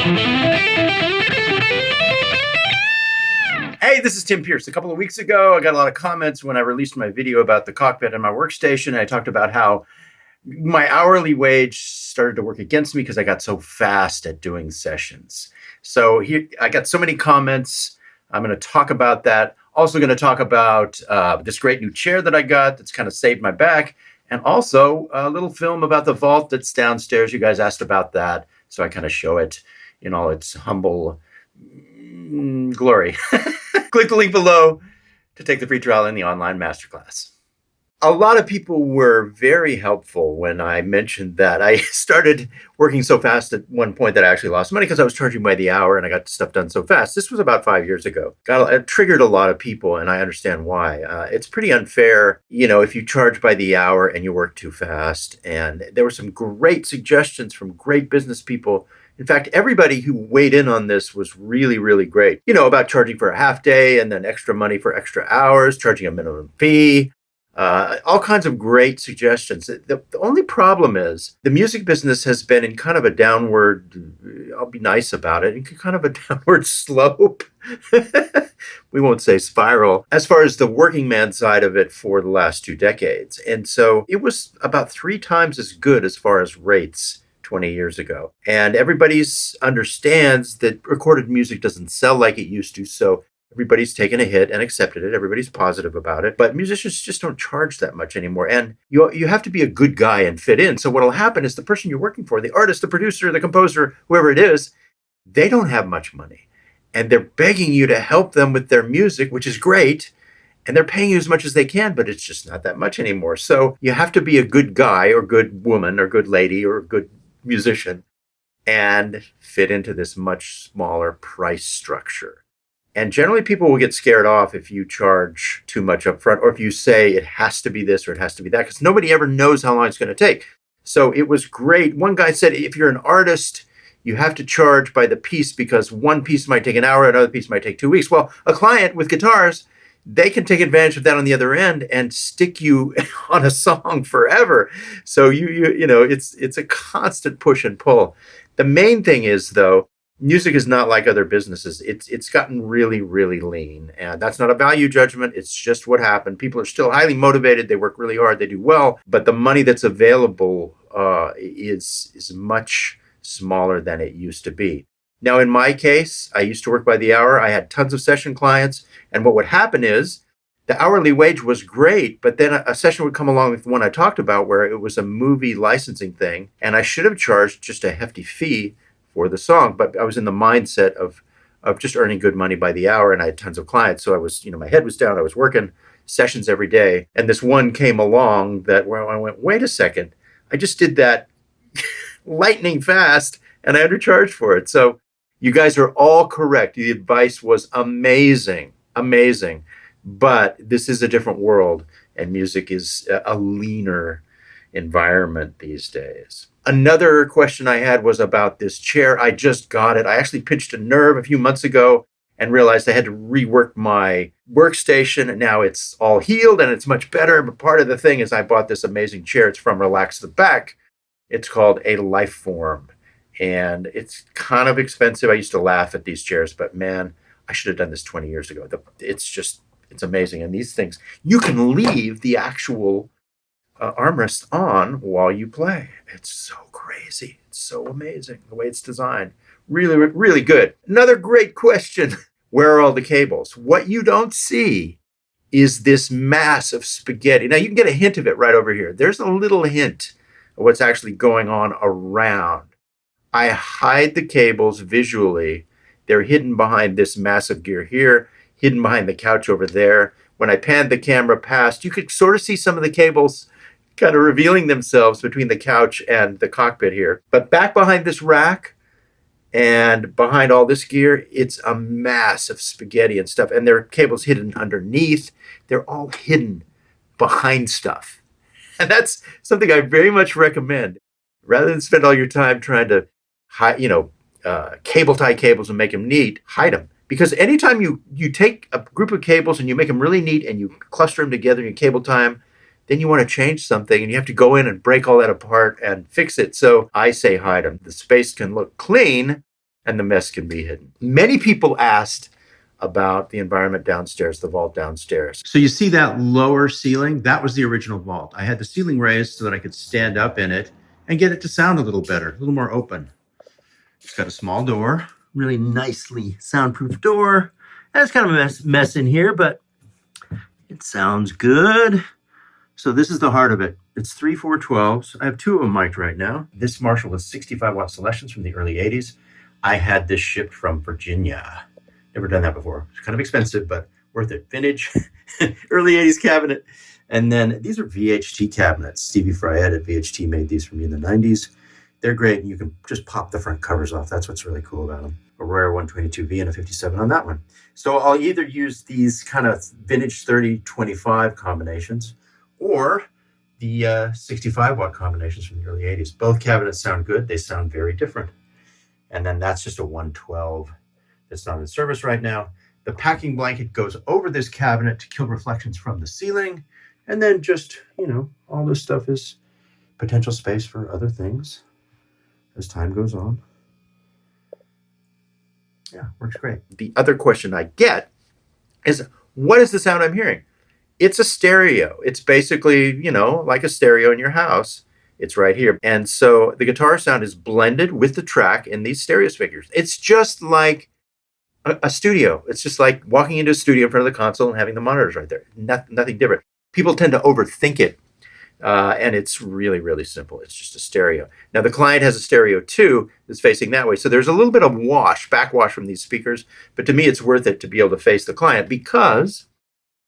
Hey, this is Tim Pierce. A couple of weeks ago, I got a lot of comments when I released my video about the cockpit and my workstation. I talked about how my hourly wage started to work against me because I got so fast at doing sessions. So here, I got so many comments. I'm going to talk about that. Also going to talk about this great new chair that I got that's kind of saved my back. And also a little film about the vault that's downstairs. You guys asked about that. So I kind of show it in all its humble glory. Click the link below to take the free trial in the online masterclass. A lot of people were very helpful when I mentioned that I started working so fast at one point that I actually lost money because I was charging by the hour and I got stuff done so fast. This was about 5 years ago. It triggered a lot of people, and I understand why. It's pretty unfair, if you charge by the hour and you work too fast. And there were some great suggestions from great business people. In fact, everybody who weighed in on this was really, really great. About charging for a half day and then extra money for extra hours, charging a minimum fee. All kinds of great suggestions. The only problem is the music business has been in kind of a downward, I'll be nice about it, in kind of a downward slope. We won't say spiral, as far as the working man side of it for the last 2 decades. And so it was about 3 times as good as far as rates 20 years ago. And everybody understands that recorded music doesn't sell like it used to. So everybody's taken a hit and accepted it. Everybody's positive about it. But musicians just don't charge that much anymore. And you have to be a good guy and fit in. So what will happen is the person you're working for, the artist, the producer, the composer, whoever it is, they don't have much money. And they're begging you to help them with their music, which is great. And they're paying you as much as they can, but it's just not that much anymore. So you have to be a good guy or good woman or good lady or good musician and fit into this much smaller price structure. And generally people will get scared off if you charge too much up front or if you say it has to be this or it has to be that, because nobody ever knows how long it's going to take. So it was great. One guy said if you're an artist, you have to charge by the piece because one piece might take an hour, another piece might take 2 weeks. Well, a client with guitars, they can take advantage of that on the other end and stick you on a song forever. So it's a constant push and pull. The main thing is, though, music is not like other businesses. It's gotten really, really lean. And that's not a value judgment. It's just what happened. People are still highly motivated. They work really hard. They do well. But the money that's available is much smaller than it used to be. Now, in my case, I used to work by the hour. I had tons of session clients. And what would happen is the hourly wage was great, but then a session would come along with the one I talked about where it was a movie licensing thing. And I should have charged just a hefty fee for the song, but I was in the mindset of just earning good money by the hour, and I had tons of clients. So I was, my head was down. I was working sessions every day. And this one came along where I went, wait a second, I just did that lightning fast and I undercharged for it. So you guys are all correct. The advice was amazing. But this is a different world, and music is a leaner environment these days. Another question I had was about this chair. I just got it. I actually pinched a nerve a few months ago and realized I had to rework my workstation. And now it's all healed and it's much better. But part of the thing is I bought this amazing chair. It's from Relax the Back. It's called a Lifeform. And it's kind of expensive. I used to laugh at these chairs, but man, I should have done this 20 years ago. It's amazing. And these things, you can leave the actual armrest on while you play. It's so crazy. It's so amazing the way it's designed. Really, really good. Another great question. Where are all the cables? What you don't see is this mass of spaghetti. Now you can get a hint of it right over here. There's a little hint of what's actually going on around. I hide the cables visually. They're hidden behind this massive gear here, hidden behind the couch over there. When I panned the camera past, you could sort of see some of the cables kind of revealing themselves between the couch and the cockpit here. But back behind this rack and behind all this gear, it's a mass of spaghetti and stuff. And there are cables hidden underneath. They're all hidden behind stuff. And that's something I very much recommend. Rather than spend all your time trying to hide, cable tie cables and make them neat, hide them. Because anytime you take a group of cables and you make them really neat and you cluster them together and you cable tie them, then you want to change something and you have to go in and break all that apart and fix it. So I say hide them. The space can look clean, and the mess can be hidden. Many people asked about the environment downstairs, the vault downstairs. So you see that lower ceiling? That was the original vault. I had the ceiling raised so that I could stand up in it and get it to sound a little better, a little more open. It's got a small door, really nicely soundproof door. And it's kind of a mess in here, but it sounds good. So this is the heart of it. It's 3 412s. I have 2 of them mic'd right now. This Marshall was 65 watt selections from the early 80s. I had this shipped from Virginia. Never done that before. It's kind of expensive, but worth it. Vintage, early 80s cabinet. And then these are VHT cabinets. Stevie Fryette at VHT made these for me in the 90s. They're great, and you can just pop the front covers off. That's what's really cool about them. A rare 122V and a 57 on that one. So I'll either use these kind of vintage 30-25 combinations or the 65 watt combinations from the early 80s. Both cabinets sound good. They sound very different. And then that's just a 112 that's not in service right now. The packing blanket goes over this cabinet to kill reflections from the ceiling. And then just, all this stuff is potential space for other things as time goes on. Yeah, works great. The other question I get is, what is the sound I'm hearing? It's a stereo. It's basically, like a stereo in your house. It's right here. And so the guitar sound is blended with the track in these stereo speakers. It's just like a studio. It's just like walking into a studio in front of the console and having the monitors right there. Nothing different. People tend to overthink it. And it's really, really simple. It's just a stereo. Now, the client has a stereo too that's facing that way. So there's a little bit of backwash from these speakers. But to me, it's worth it to be able to face the client, because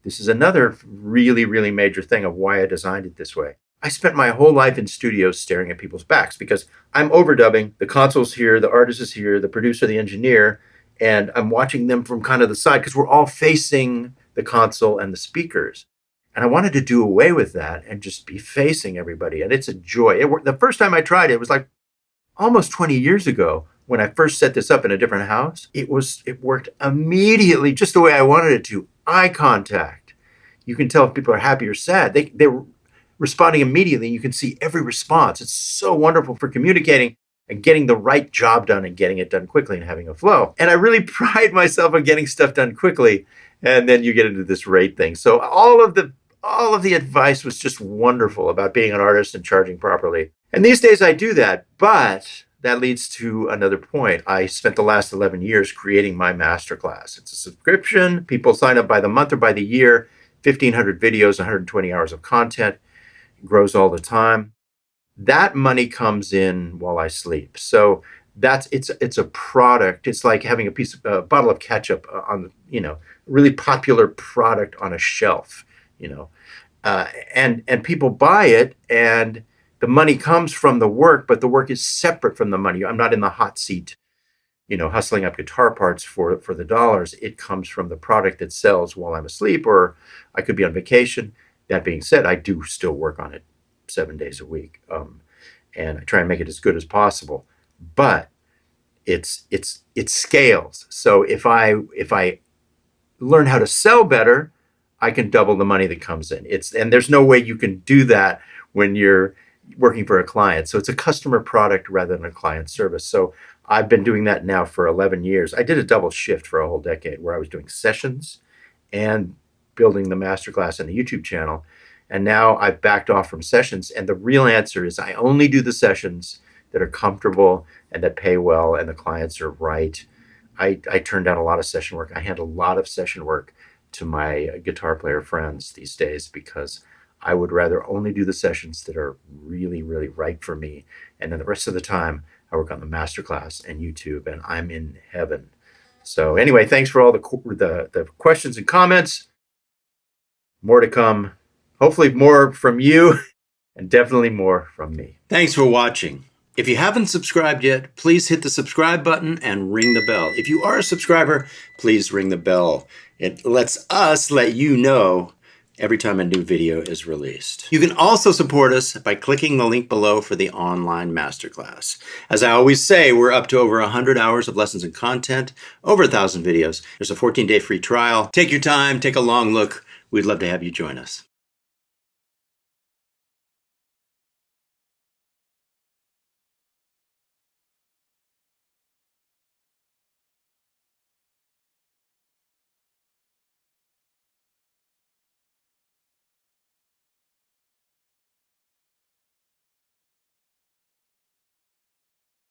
this is another really, really major thing of why I designed it this way. I spent my whole life in studios staring at people's backs because I'm overdubbing. The console's here, the artist is here, the producer, the engineer, and I'm watching them from kind of the side because we're all facing the console and the speakers. And I wanted to do away with that and just be facing everybody. And it's a joy. The first time I tried it was like almost 20 years ago when I first set this up in a different house. It worked immediately just the way I wanted it to. Eye contact. You can tell if people are happy or sad. They're responding immediately. You can see every response. It's so wonderful for communicating and getting the right job done and getting it done quickly and having a flow. And I really pride myself on getting stuff done quickly. And then you get into this rate thing. So all of the advice was just wonderful about being an artist and charging properly. And these days I do that, but that leads to another point. I spent the last 11 years creating my Masterclass. It's a subscription. People sign up by the month or by the year. 1,500 videos, 120 hours of content. It grows all the time. That money comes in while I sleep. So it's a product. It's like having a bottle of ketchup on, really popular product on a shelf, and people buy it, and the money comes from the work, but the work is separate from the money. I'm not in the hot seat, hustling up guitar parts for the dollars. It comes from the product that sells while I'm asleep, or I could be on vacation. That being said, I do still work on it 7 days a week, and I try and make it as good as possible. But it scales. So if I learn how to sell better, I can double the money that comes in. And there's no way you can do that when you're working for a client. So it's a customer product rather than a client service. So I've been doing that now for 11 years. I did a double shift for a whole decade where I was doing sessions and building the Masterclass and the YouTube channel. And now I've backed off from sessions. And the real answer is I only do the sessions that are comfortable and that pay well and the clients are right. I turn down a lot of session work. I hand a lot of session work to my guitar player friends these days because I would rather only do the sessions that are really, really right for me. And then the rest of the time, I work on the Masterclass and YouTube, and I'm in heaven. So anyway, thanks for all the questions and comments. More to come. Hopefully more from you and definitely more from me. Thanks for watching. If you haven't subscribed yet, please hit the subscribe button and ring the bell. If you are a subscriber, please ring the bell. It lets us let you know every time a new video is released. You can also support us by clicking the link below for the online masterclass. As I always say, we're up to over 100 hours of lessons and content, over 1,000 videos. There's a 14-day free trial. Take your time, take a long look. We'd love to have you join us.